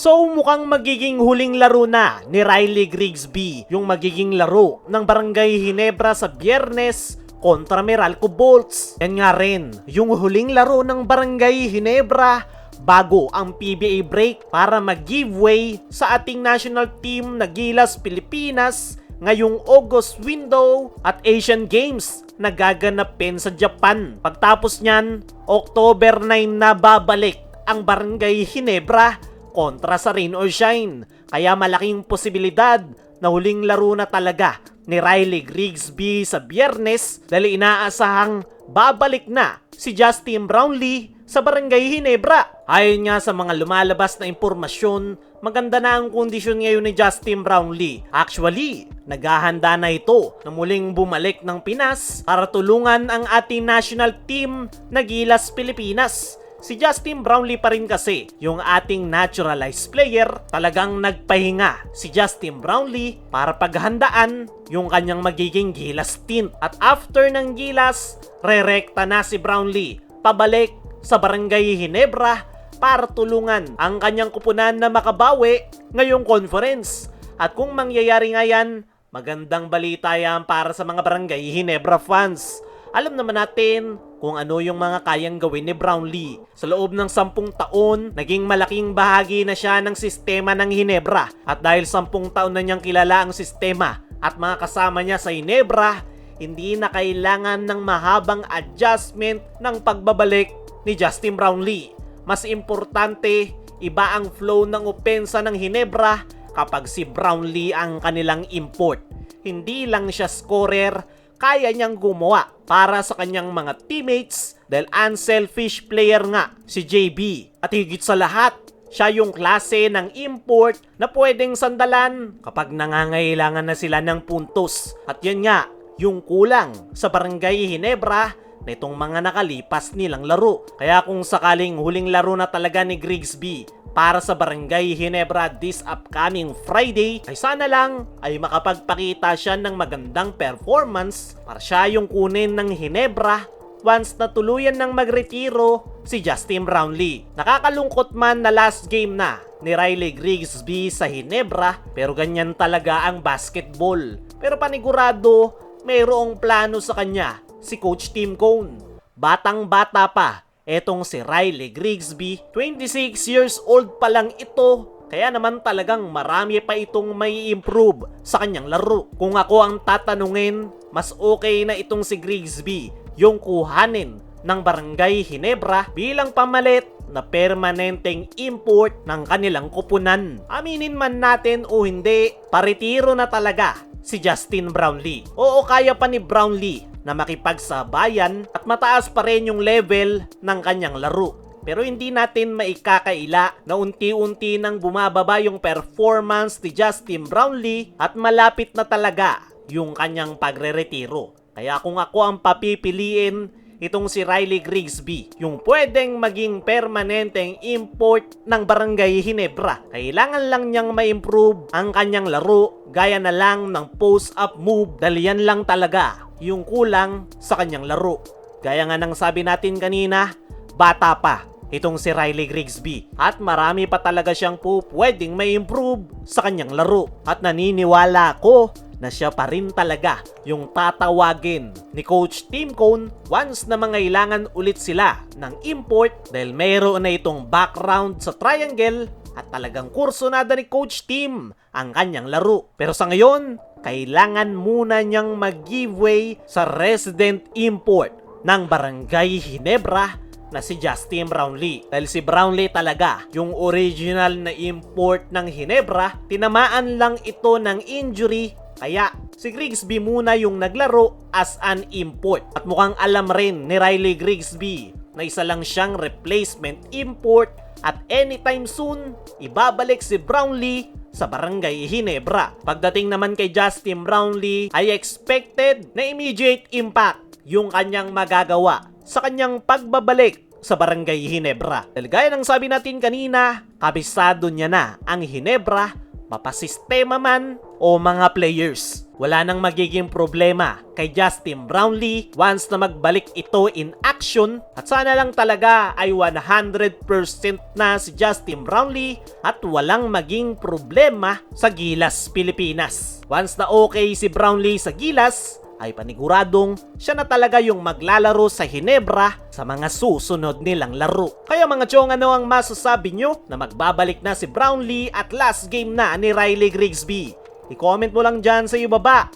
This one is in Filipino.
So mukhang magiging huling laro na ni Riley Grigsby yung magiging laro ng Barangay Ginebra sa Biyernes kontra Meralco Bolts. Yan nga rin yung huling laro ng Barangay Ginebra bago ang PBA break para mag-giveaway sa ating national team na Gilas Pilipinas ngayong August window at Asian Games na gaganapin sa Japan. Pagtapos nyan, October 9 na babalik ang Barangay Ginebra kontra sa Rain or Shine. Kaya malaking posibilidad na huling laro na talaga ni Riley Grigsby sa Biyernes dahil inaasahang babalik na si Justin Brownlee sa Barangay Ginebra. Ayon nga sa mga lumalabas na impormasyon, maganda na ang kondisyon ngayon ni Justin Brownlee. Actually, naghahanda na ito na muling bumalik ng Pinas para tulungan ang ating national team na Gilas Pilipinas. Si Justin Brownlee pa rin kasi yung ating naturalized player. Talagang nagpahinga si Justin Brownlee para paghandaan yung kanyang magiging Gilas stint. At after ng Gilas, rerekta na si Brownlee pabalik sa Barangay Ginebra para tulungan ang kanyang kupunan na makabawi ngayong conference. At kung mangyayari nga yan, magandang balita yan para sa mga Barangay Ginebra fans. Alam naman natin kung ano yung mga kayang gawin ni Brownlee. Sa loob ng 10 taon, naging malaking bahagi na siya ng sistema ng Ginebra. At dahil 10 taon na niyang kilala ang sistema at mga kasama niya sa Ginebra, hindi na kailangan ng mahabang adjustment ng pagbabalik ni Justin Brownlee. Mas importante, iba ang flow ng opensa ng Ginebra kapag si Brownlee ang kanilang import. Hindi lang siya scorer, kaya niyang gumawa para sa kanyang mga teammates dahil unselfish player nga si JB. At higit sa lahat, siya yung klase ng import na pwedeng sandalan kapag nangangailangan na sila ng puntos. At yan nga, yung kulang sa Barangay Ginebra na itong mga nakalipas nilang laro. Kaya kung sakaling huling laro na talaga ni Grigsby para sa Barangay Ginebra this upcoming Friday, ay sana lang ay makapagpakita siya ng magandang performance para siya yung kunin ng Ginebra once na tuluyan ng magretiro si Justin Brownlee. Nakakalungkot man na last game na ni Riley Grigsby sa Ginebra, pero ganyan talaga ang basketball. Pero panigurado, mayroong plano sa kanya si Coach Tim Cone. Batang-bata pa etong si Riley Grigsby, 26 years old pa lang ito, kaya naman talagang marami pa itong may improve sa kanyang laro. Kung ako ang tatanungin, mas okay na itong si Grigsby yung kuhanin ng Barangay Ginebra bilang pamalit na permanenteng import ng kanilang kupunan. Aminin man natin o hindi, paretiro na talaga si Justin Brownlee. Oo, kaya pa ni Brownlee na makipagsabayan at mataas pa rin yung level ng kanyang laro. Pero hindi natin maikakaila na unti-unti nang bumababa yung performance ni Justin Brownlee at malapit na talaga yung kanyang pagre-retiro. Kaya kung ako ang papipiliin, itong si Riley Grigsby, yung pwedeng maging permanenteng import ng Barangay Ginebra. Kailangan lang niyang ma-improve ang kanyang laro gaya na lang ng post-up move dahil yan lang talaga yung kulang sa kanyang laro. Gaya nga ng sabi natin kanina, bata pa itong si Riley Grigsby at marami pa talaga siyang pwedeng ma-improve sa kanyang laro. At naniniwala ako na siya pa rin talaga yung tatawagin ni Coach Tim Cone once na mangailangan ulit sila ng import dahil mayroon na itong background sa triangle at talagang kursunada ni Coach Tim ang kanyang laro. Pero sa ngayon, kailangan muna niyang mag-giveaway sa resident import ng Barangay Ginebra na si Justin Brownlee. Dahil si Brownlee talaga yung original na import ng Ginebra, tinamaan lang ito ng injury. Kaya si Grigsby muna yung naglaro as an import. At mukhang alam rin ni Riley Grigsby na isa lang siyang replacement import at anytime soon, ibabalik si Brownlee sa Barangay Ginebra. Pagdating naman kay Justin Brownlee, ay expected na immediate impact yung kanyang magagawa sa kanyang pagbabalik sa Barangay Ginebra. Dahil gaya ng sabi natin kanina, kabisado niya na ang Ginebra, mapasistema man o mga players. Wala nang magiging problema kay Justin Brownlee once na magbalik ito in action at sana lang talaga ay 100% na si Justin Brownlee at walang maging problema sa Gilas, Pilipinas. Once na okay si Brownlee sa Gilas, ay paniguradong siya na talaga yung maglalaro sa Ginebra sa mga susunod nilang laro. Kaya mga chong, ano ang masasabi nyo na magbabalik na si Brownlee at last game na ni Riley Grigsby? I-comment mo lang dyan sa ibaba.